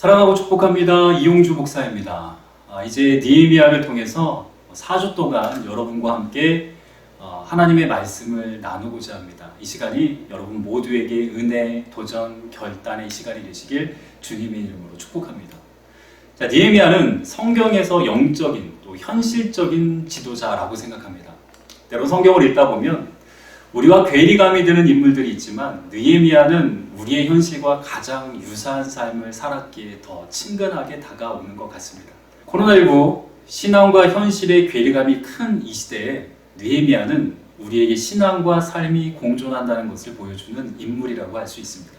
사랑하고 축복합니다. 이용주 목사입니다. 이제 느헤미야를 통해서 4주 동안 여러분과 함께 하나님의 말씀을 나누고자 합니다. 이 시간이 여러분 모두에게 은혜, 도전, 결단의 시간이 되시길 주님의 이름으로 축복합니다. 자, 느헤미야는 성경에서 영적인 또 현실적인 지도자라고 생각합니다. 때로 성경을 읽다 보면 우리와 괴리감이 드는 인물들이 있지만 느헤미야는 우리의 현실과 가장 유사한 삶을 살았기에 더 친근하게 다가오는 것 같습니다. 코로나19 신앙과 현실의 괴리감이 큰 이 시대에 느헤미야는 우리에게 신앙과 삶이 공존한다는 것을 보여주는 인물이라고 할 수 있습니다.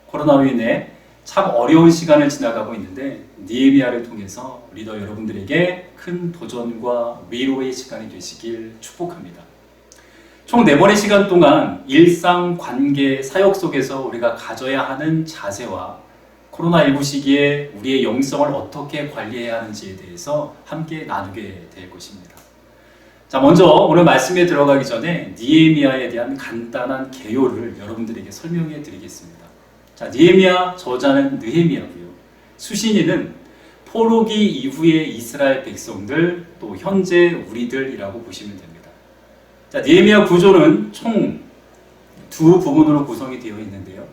코로나로 인해 참 어려운 시간을 지나가고 있는데 느헤미야를 통해서 리더 여러분들에게 큰 도전과 위로의 시간이 되시길 축복합니다. 총 4번의 시간 동안 일상, 관계, 사역 속에서 우리가 가져야 하는 자세와 코로나19 시기에 우리의 영성을 어떻게 관리해야 하는지에 대해서 함께 나누게 될 것입니다. 자, 먼저 오늘 말씀에 들어가기 전에 느헤미야에 대한 간단한 개요를 여러분들에게 설명해 드리겠습니다. 자, 느헤미야 저자는 느헤미야고요. 수신인은 포로기 이후의 이스라엘 백성들 또 현재 우리들이라고 보시면 됩니다. 자, 느헤미야 구조는 총 두 부분으로 구성이 되어 있는데요.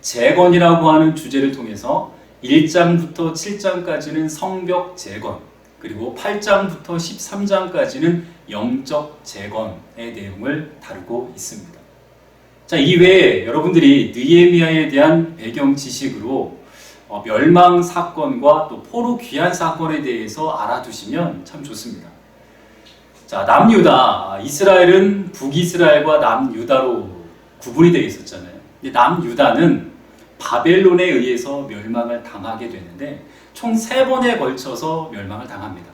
재건이라고 하는 주제를 통해서 1장부터 7장까지는 성벽 재건, 그리고 8장부터 13장까지는 영적 재건의 내용을 다루고 있습니다. 자, 이외에 여러분들이 느헤미야에 대한 배경 지식으로 멸망 사건과 또 포로 귀환 사건에 대해서 알아두시면 참 좋습니다. 자, 남유다, 이스라엘은 북이스라엘과 남유다로 구분이 되어 있었잖아요. 근데 남유다는 바벨론에 의해서 멸망을 당하게 되는데 총 3번에 걸쳐서 멸망을 당합니다.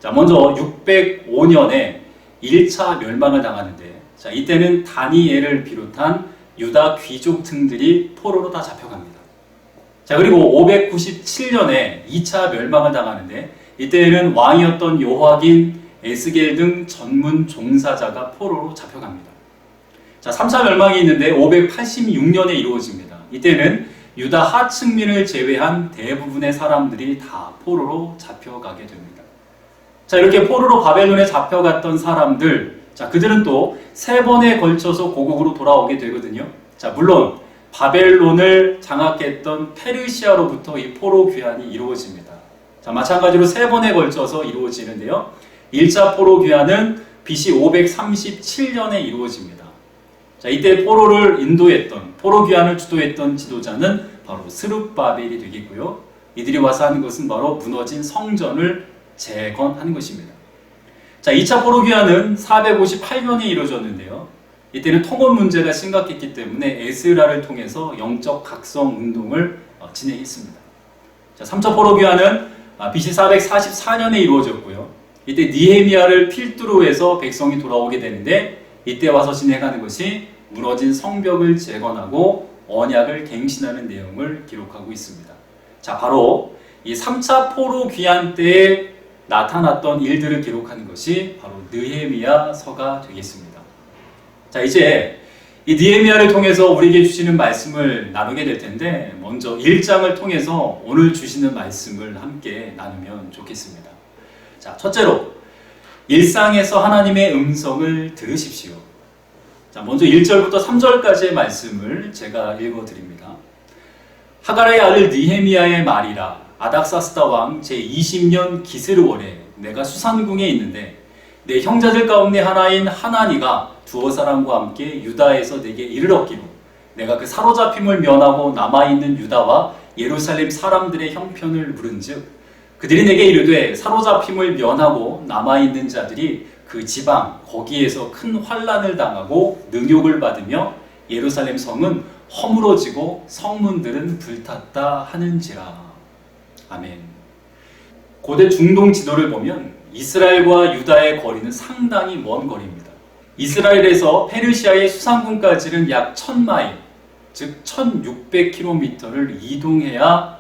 자, 먼저 605년에 1차 멸망을 당하는데, 자, 이때는 다니엘을 비롯한 유다 귀족층들이 포로로 다 잡혀갑니다. 자, 그리고 597년에 2차 멸망을 당하는데, 이때는 왕이었던 요화긴, 에스겔 등 전문 종사자가 포로로 잡혀갑니다. 자, 3차 멸망이 있는데 586년에 이루어집니다. 이때는 유다 하층민을 제외한 대부분의 사람들이 다 포로로 잡혀가게 됩니다. 자, 이렇게 포로로 바벨론에 잡혀갔던 사람들, 자, 그들은 또 3번에 걸쳐서 고국으로 돌아오게 되거든요. 자, 물론 바벨론을 장악했던 페르시아로부터 이 포로 귀환이 이루어집니다. 자, 마찬가지로 3번에 걸쳐서 이루어지는데요. 1차 포로 귀환은 BC 537년에 이루어집니다. 자, 이때 포로를 인도했던, 포로 귀환을 주도했던 지도자는 바로 스룹바벨이 되겠고요. 이들이 와서 하는 것은 바로 무너진 성전을 재건하는 것입니다. 자, 2차 포로 귀환은 458년에 이루어졌는데요. 이때는 통원 문제가 심각했기 때문에 에스라를 통해서 영적 각성 운동을 진행했습니다. 자, 3차 포로 귀환은 BC 444년에 이루어졌고요. 이때 느헤미야를 필두로 해서 백성이 돌아오게 되는데, 이때 와서 진행하는 것이 무너진 성벽을 재건하고 언약을 갱신하는 내용을 기록하고 있습니다. 자, 바로 이 3차 포로 귀환 때에 나타났던 일들을 기록하는 것이 바로 느헤미야서가 되겠습니다. 자, 이제 이 느헤미야를 통해서 우리에게 주시는 말씀을 나누게 될 텐데, 먼저 1장을 통해서 오늘 주시는 말씀을 함께 나누면 좋겠습니다. 자, 첫째로 일상에서 하나님의 음성을 들으십시오. 자, 먼저 1절부터 3절까지의 말씀을 제가 읽어드립니다. 하가라의 아들 느헤미야의 말이라. 아닥사스다 왕 제20년 기스르월에 내가 수산궁에 있는데 내 형제들 가운데 하나인 하나니가 두어 사람과 함께 유다에서 내게 이르렀기로 내가 그 사로잡힘을 면하고 남아있는 유다와 예루살렘 사람들의 형편을 물은즉 그들이 내게 이르되 사로잡힘을 면하고 남아있는 자들이 그 지방 거기에서 큰 환난을 당하고 능욕을 받으며 예루살렘 성은 허물어지고 성문들은 불탔다 하는지라. 아멘. 고대 중동 지도를 보면 이스라엘과 유다의 거리는 상당히 먼 거리입니다. 이스라엘에서 페르시아의 수산궁까지는 약 1000마일, 즉 1600km를 이동해야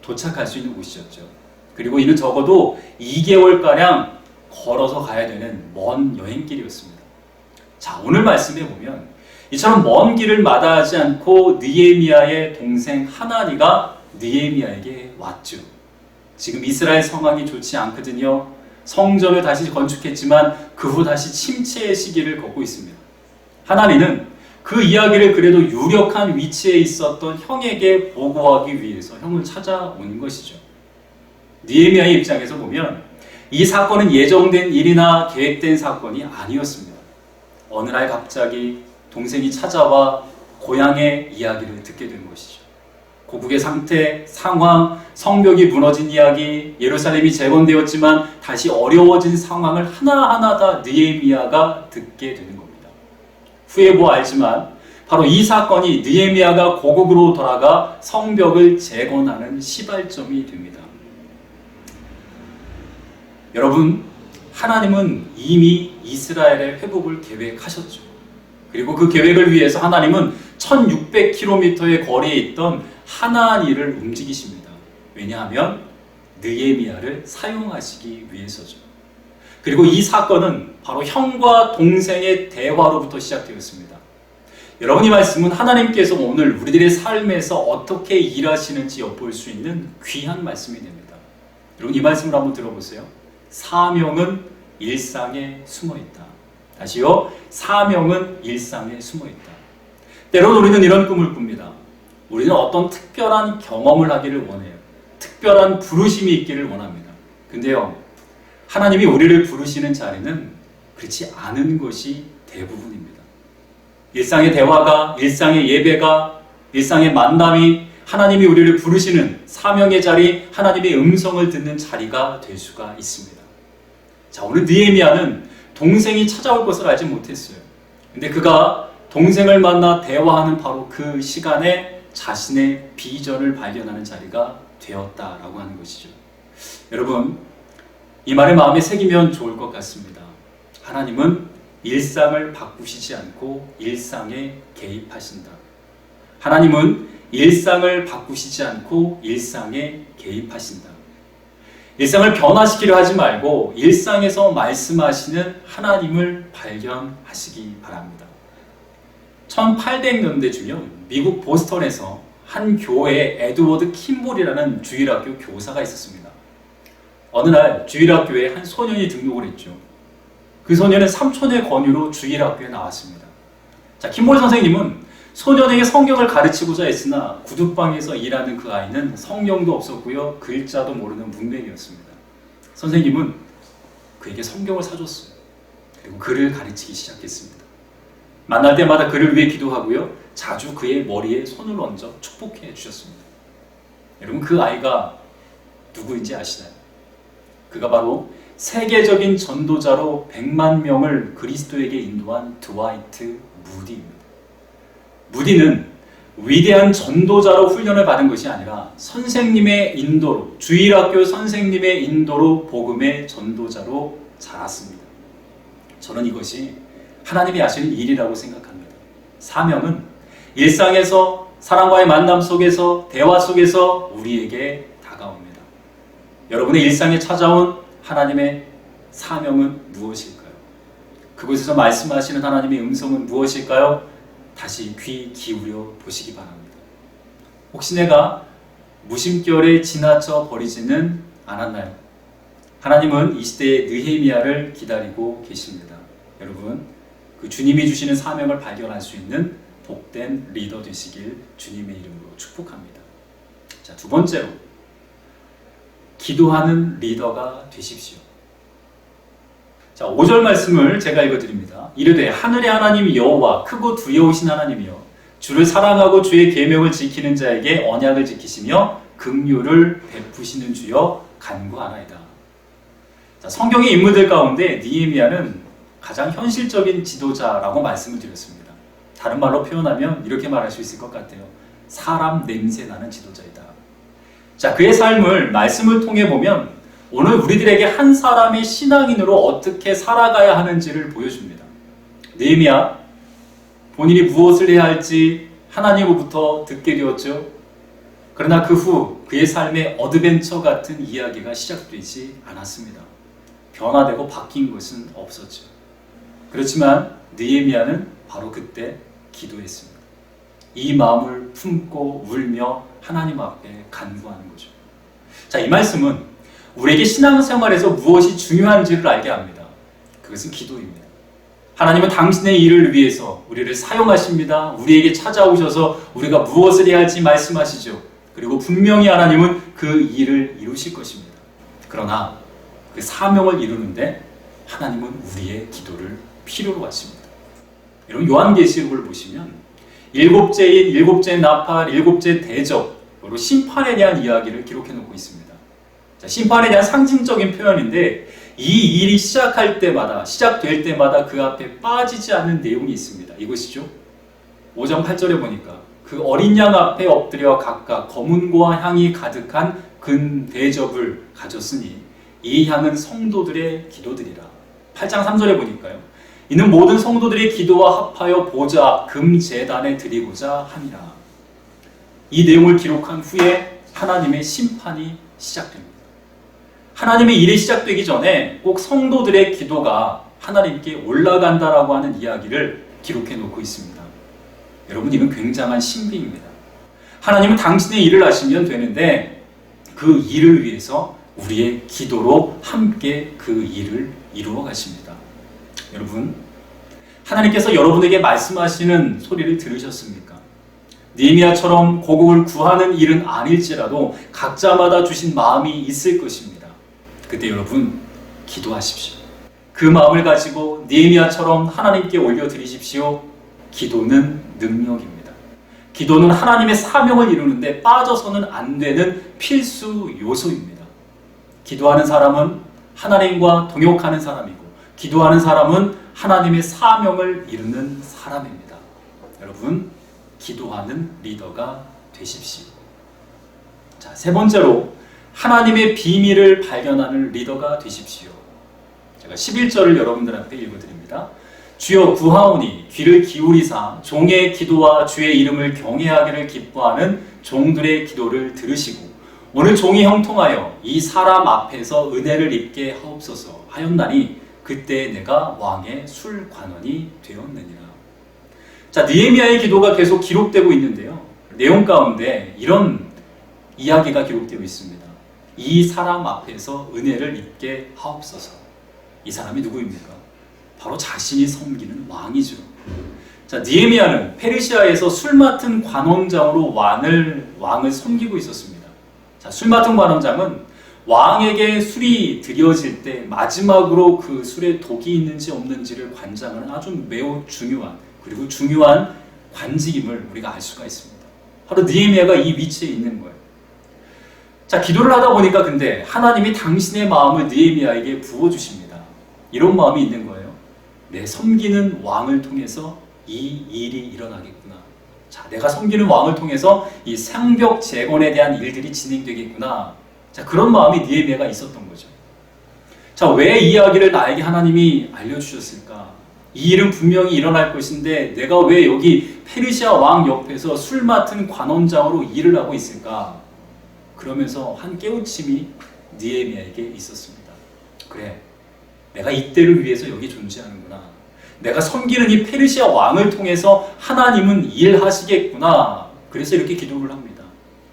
도착할 수 있는 곳이었죠. 그리고 이는 적어도 2개월가량 걸어서 가야 되는 먼 여행길이었습니다. 자, 오늘 말씀에 보면 이처럼 먼 길을 마다하지 않고 느헤미야의 동생 하나니가 느헤미야에게 왔죠. 지금 이스라엘 상황이 좋지 않거든요. 성전을 다시 건축했지만 그 후 다시 침체의 시기를 걷고 있습니다. 하나님은 그 이야기를 그래도 유력한 위치에 있었던 형에게 보고하기 위해서 형을 찾아온 것이죠. 느헤미야의 입장에서 보면 이 사건은 예정된 일이나 계획된 사건이 아니었습니다. 어느 날 갑자기 동생이 찾아와 고향의 이야기를 듣게 된 것이죠. 고국의 상태, 상황, 성벽이 무너진 이야기, 예루살렘이 재건되었지만 다시 어려워진 상황을 하나하나 다 느헤미야가 듣게 되는 겁니다. 후에 알지만 바로 이 사건이 느헤미야가 고국으로 돌아가 성벽을 재건하는 시발점이 됩니다. 여러분, 하나님은 이미 이스라엘의 회복을 계획하셨죠. 그리고 그 계획을 위해서 하나님은 1600km의 거리에 있던 하나니를 움직이십니다. 왜냐하면 느헤미야를 사용하시기 위해서죠. 그리고 이 사건은 바로 형과 동생의 대화로부터 시작되었습니다. 여러분, 이 말씀은 하나님께서 오늘 우리들의 삶에서 어떻게 일하시는지 엿볼 수 있는 귀한 말씀이 됩니다. 여러분, 이 말씀을 한번 들어보세요. 사명은 일상에 숨어있다. 다시요. 사명은 일상에 숨어있다. 때론 우리는 이런 꿈을 꿉니다. 우리는 어떤 특별한 경험을 하기를 원해요. 특별한 부르심이 있기를 원합니다. 근데요, 하나님이 우리를 부르시는 자리는 그렇지 않은 것이 대부분입니다. 일상의 대화가, 일상의 예배가, 일상의 만남이 하나님이 우리를 부르시는 사명의 자리, 하나님의 음성을 듣는 자리가 될 수가 있습니다. 자, 오늘 느헤미야는 동생이 찾아올 것을 알지 못했어요. 근데 그가 동생을 만나 대화하는 바로 그 시간에 자신의 비전을 발견하는 자리가 되었다라고 하는 것이죠. 여러분, 이 말을 마음에 새기면 좋을 것 같습니다. 하나님은 일상을 바꾸시지 않고 일상에 개입하신다. 하나님은 일상을 바꾸시지 않고 일상에 개입하신다. 일상을 변화시키려 하지 말고 일상에서 말씀하시는 하나님을 발견하시기 바랍니다. 1800년대쯤요, 미국 보스턴에서 한 교회에 에드워드 킴볼이라는 주일학교 교사가 있었습니다. 어느 날 주일학교에 한 소년이 등록을 했죠. 그 소년은 삼촌의 권유로 주일학교에 나왔습니다. 자, 킴볼 선생님은 소년에게 성경을 가르치고자 했으나 구두방에서 일하는 그 아이는 성경도 없었고요, 글자도 모르는 문맹이었습니다. 선생님은 그에게 성경을 사줬어요. 그리고 글을 가르치기 시작했습니다. 만날 때마다 그를 위해 기도하고요, 자주 그의 머리에 손을 얹어 축복해 주셨습니다. 여러분, 그 아이가 누구인지 아시나요? 그가 바로 세계적인 전도자로 100만 명을 그리스도에게 인도한 드와이트 무디입니다. 무디는 위대한 전도자로 훈련을 받은 것이 아니라 선생님의 인도로, 주일학교 선생님의 인도로 복음의 전도자로 자랐습니다. 저는 이것이 하나님이 하시는 일이라고 생각합니다. 사명은 일상에서, 사람과의 만남 속에서, 대화 속에서 우리에게 다가옵니다. 여러분의 일상에 찾아온 하나님의 사명은 무엇일까요? 그곳에서 말씀하시는 하나님의 음성은 무엇일까요? 다시 귀 기울여 보시기 바랍니다. 혹시 내가 무심결에 지나쳐 버리지는 않았나요? 하나님은 이 시대의 느헤미야를 기다리고 계십니다. 여러분, 그 주님이 주시는 사명을 발견할 수 있는 복된 리더 되시길 주님의 이름으로 축복합니다. 자, 두 번째로, 기도하는 리더가 되십시오. 자, 5절 말씀을 제가 읽어드립니다. 이르되 하늘의 하나님 여호와 크고 두려우신 하나님이여 주를 사랑하고 주의 계명을 지키는 자에게 언약을 지키시며 긍휼을 베푸시는 주여 간구하나이다. 자, 성경의 인물들 가운데 느헤미야는 가장 현실적인 지도자라고 말씀을 드렸습니다. 다른 말로 표현하면 이렇게 말할 수 있을 것 같아요. 사람 냄새 나는 지도자이다. 자, 그의 삶을 말씀을 통해 보면 오늘 우리들에게 한 사람의 신앙인으로 어떻게 살아가야 하는지를 보여줍니다. 느헤미야, 본인이 무엇을 해야 할지 하나님으로부터 듣게 되었죠. 그러나 그 후 그의 삶에 어드벤처 같은 이야기가 시작되지 않았습니다. 변화되고 바뀐 것은 없었죠. 그렇지만 느헤미야는 바로 그때 기도했습니다. 이 마음을 품고 울며 하나님 앞에 간구하는 거죠. 자, 이 말씀은 우리에게 신앙생활에서 무엇이 중요한지를 알게 합니다. 그것은 기도입니다. 하나님은 당신의 일을 위해서 우리를 사용하십니다. 우리에게 찾아오셔서 우리가 무엇을 해야 할지 말씀하시죠. 그리고 분명히 하나님은 그 일을 이루실 것입니다. 그러나 그 사명을 이루는데 하나님은 우리의 기도를 필요로 하십니다. 여러분, 요한계시록을 보시면 일곱째 나팔, 일곱째 대접으로 심판에 대한 이야기를 기록해 놓고 있습니다. 자, 심판에 대한 상징적인 표현인데 이 일이 시작될 때마다 그 앞에 빠지지 않는 내용이 있습니다. 이것이죠. 5장 8절에 보니까 그 어린 양 앞에 엎드려 각각 검은과 향이 가득한 근 대접을 가졌으니 이 향은 성도들의 기도들이라. 8장 3절에 보니까요. 이는 모든 성도들의 기도와 합하여 보좌 금제단에 드리고자 함이라. 이 내용을 기록한 후에 하나님의 심판이 시작됩니다. 하나님의 일이 시작되기 전에 꼭 성도들의 기도가 하나님께 올라간다라고 하는 이야기를 기록해 놓고 있습니다. 여러분, 이건 굉장한 신비입니다. 하나님은 당신의 일을 하시면 되는데 그 일을 위해서 우리의 기도로 함께 그 일을 이루어 가십니다. 여러분, 하나님께서 여러분에게 말씀하시는 소리를 들으셨습니까? 느헤미야처럼 고국을 구하는 일은 아닐지라도 각자마다 주신 마음이 있을 것입니다. 그때 여러분, 기도하십시오. 그 마음을 가지고 느헤미야처럼 하나님께 올려드리십시오. 기도는 능력입니다. 기도는 하나님의 사명을 이루는데 빠져서는 안 되는 필수 요소입니다. 기도하는 사람은 하나님과 동역하는 사람이고, 기도하는 사람은 하나님의 사명을 이루는 사람입니다. 여러분, 기도하는 리더가 되십시오. 자, 세 번째로 하나님의 비밀을 발견하는 리더가 되십시오. 제가 11절을 여러분들한테 읽어드립니다. 주여 구하오니 귀를 기울이사 종의 기도와 주의 이름을 경외하기를 기뻐하는 종들의 기도를 들으시고 오늘 종이 형통하여 이 사람 앞에서 은혜를 입게 하옵소서 하였나니 그때 내가 왕의 술관원이 되었느니라. 자, 느헤미야의 기도가 계속 기록되고 있는데요. 내용 가운데 이런 이야기가 기록되고 있습니다. 이 사람 앞에서 은혜를 입게 하옵소서. 이 사람이 누구입니까? 바로 자신이 섬기는 왕이죠. 자, 느헤미야는 페르시아에서 술 맡은 관원장으로 왕을 섬기고 있었습니다. 자, 술 맡은 관원장은 왕에게 술이 드려질 때 마지막으로 그 술에 독이 있는지 없는지를 관장하는 아주 매우 중요한, 그리고 중요한 관직임을 우리가 알 수가 있습니다. 바로 느헤미야가 이 위치에 있는 거예요. 자, 기도를 하다 보니까 근데 하나님이 당신의 마음을 느헤미야에게 부어주십니다. 이런 마음이 있는 거예요. 내 섬기는 왕을 통해서 이 일이 일어나겠구나. 자, 내가 섬기는 왕을 통해서 이 상벽 재건에 대한 일들이 진행되겠구나. 자, 그런 마음이 느헤미야가 있었던 거죠. 자, 왜 이 이야기를 나에게 하나님이 알려주셨을까? 이 일은 분명히 일어날 것인데 내가 왜 여기 페르시아 왕 옆에서 술 맡은 관원장으로 일을 하고 있을까? 그러면서 한 깨우침이 느헤미야에게 있었습니다. 그래, 내가 이때를 위해서 여기 존재하는구나. 내가 섬기는 이 페르시아 왕을 통해서 하나님은 일하시겠구나. 그래서 이렇게 기도를 합니다.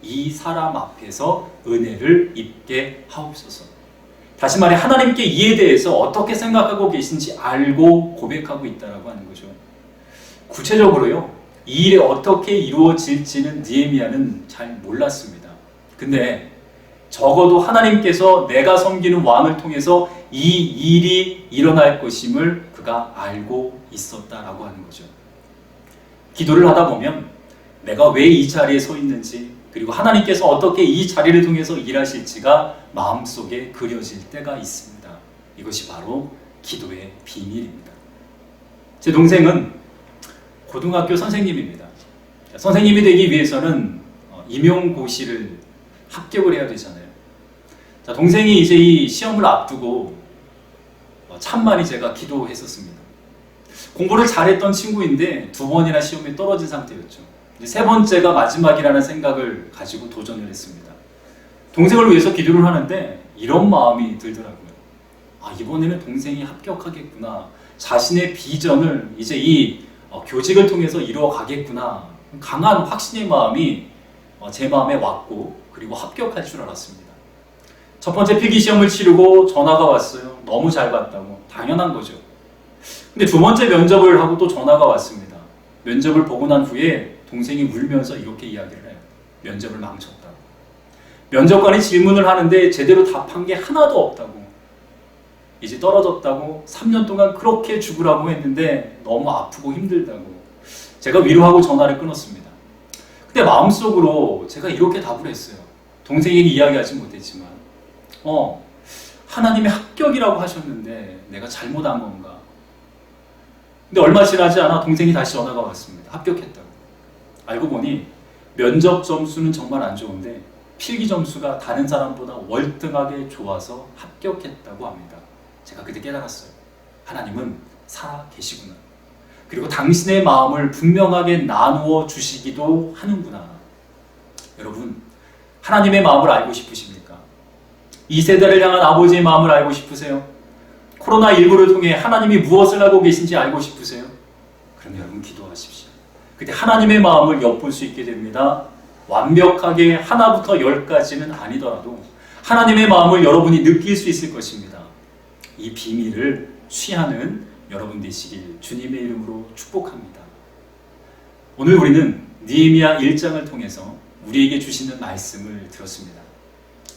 이 사람 앞에서 은혜를 입게 하옵소서. 다시 말해 하나님께 이에 대해서 어떻게 생각하고 계신지 알고 고백하고 있다라고 하는 거죠. 구체적으로요, 이 일이 어떻게 이루어질지는 느헤미야는 잘 몰랐습니다. 근데 적어도 하나님께서 내가 섬기는 왕을 통해서 이 일이 일어날 것임을 그가 알고 있었다라고 하는 거죠. 기도를 하다 보면 내가 왜 이 자리에 서 있는지, 그리고 하나님께서 어떻게 이 자리를 통해서 일하실지가 마음속에 그려질 때가 있습니다. 이것이 바로 기도의 비밀입니다. 제 동생은 고등학교 선생님입니다. 선생님이 되기 위해서는 임용고시를 합격을 해야 되잖아요. 자, 동생이 이제 이 시험을 앞두고 참 많이 제가 기도했었습니다. 공부를 잘했던 친구인데 2번이나 시험에 떨어진 상태였죠. 이제 3번째가 마지막이라는 생각을 가지고 도전을 했습니다. 동생을 위해서 기도를 하는데 이런 마음이 들더라고요. 아, 이번에는 동생이 합격하겠구나. 자신의 비전을 이제 이 교직을 통해서 이루어 가겠구나. 강한 확신의 마음이 제 마음에 왔고 그리고 합격할 줄 알았습니다. 첫 번째 필기시험을 치르고 전화가 왔어요. 너무 잘 봤다고. 당연한 거죠. 근데 두 번째 면접을 하고 또 전화가 왔습니다. 면접을 보고 난 후에 동생이 울면서 이렇게 이야기를 해요. 면접을 망쳤다고. 면접관이 질문을 하는데 제대로 답한 게 하나도 없다고. 이제 떨어졌다고. 3년 동안 그렇게 죽으라고 했는데 너무 아프고 힘들다고. 제가 위로하고 전화를 끊었습니다. 근데 마음속으로 제가 이렇게 답을 했어요. 동생에게 이야기하지 못했지만 하나님의 합격이라고 하셨는데 내가 잘못한 건가? 근데 얼마 지나지 않아 동생이 다시 전화가 왔습니다. 합격했다고. 알고 보니 면접 점수는 정말 안 좋은데 필기 점수가 다른 사람보다 월등하게 좋아서 합격했다고 합니다. 제가 그때 깨달았어요. 하나님은 살아 계시구나. 그리고 당신의 마음을 분명하게 나누어 주시기도 하는구나. 여러분, 하나님의 마음을 알고 싶으십니까? 이 세대를 향한 아버지의 마음을 알고 싶으세요? 코로나19를 통해 하나님이 무엇을 하고 계신지 알고 싶으세요? 그럼 여러분 기도하십시오. 그때 하나님의 마음을 엿볼 수 있게 됩니다. 완벽하게 하나부터 10까지는 아니더라도 하나님의 마음을 여러분이 느낄 수 있을 것입니다. 이 비밀을 취하는 여러분 되시길 주님의 이름으로 축복합니다. 오늘 우리는 느헤미야 1장을 통해서 우리에게 주시는 말씀을 들었습니다.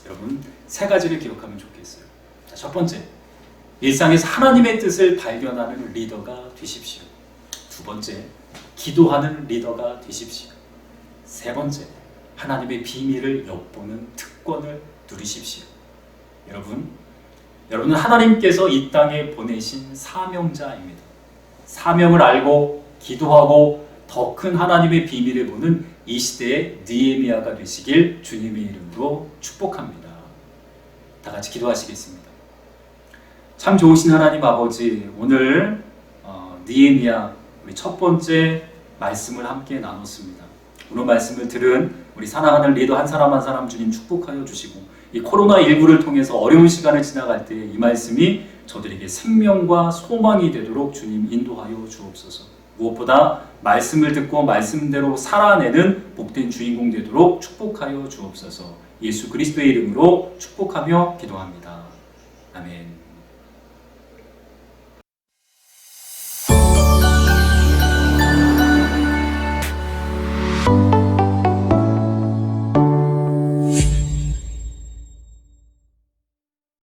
여러분, 세 가지를 기억하면 좋겠어요. 첫 번째, 일상에서 하나님의 뜻을 발견하는 리더가 되십시오. 두 번째, 기도하는 리더가 되십시오. 세 번째, 하나님의 비밀을 엿보는 특권을 누리십시오. 여러분은 하나님께서 이 땅에 보내신 사명자입니다. 사명을 알고 기도하고 더 큰 하나님의 비밀을 보는 이 시대의 느헤미야가 되시길 주님의 이름으로 축복합니다. 다 같이 기도하시겠습니다. 참 좋으신 하나님 아버지, 오늘 느헤미야 우리 첫 번째 말씀을 함께 나눴습니다. 오늘 말씀을 들은 우리 사랑하는 리더 한 사람 한 사람 주님 축복하여 주시고, 이 코로나19를 통해서 어려운 시간을 지나갈 때 이 말씀이 저들에게 생명과 소망이 되도록 주님 인도하여 주옵소서. 무엇보다 말씀을 듣고 말씀대로 살아내는 복된 주인공 되도록 축복하여 주옵소서. 예수 그리스도의 이름으로 축복하며 기도합니다. 아멘.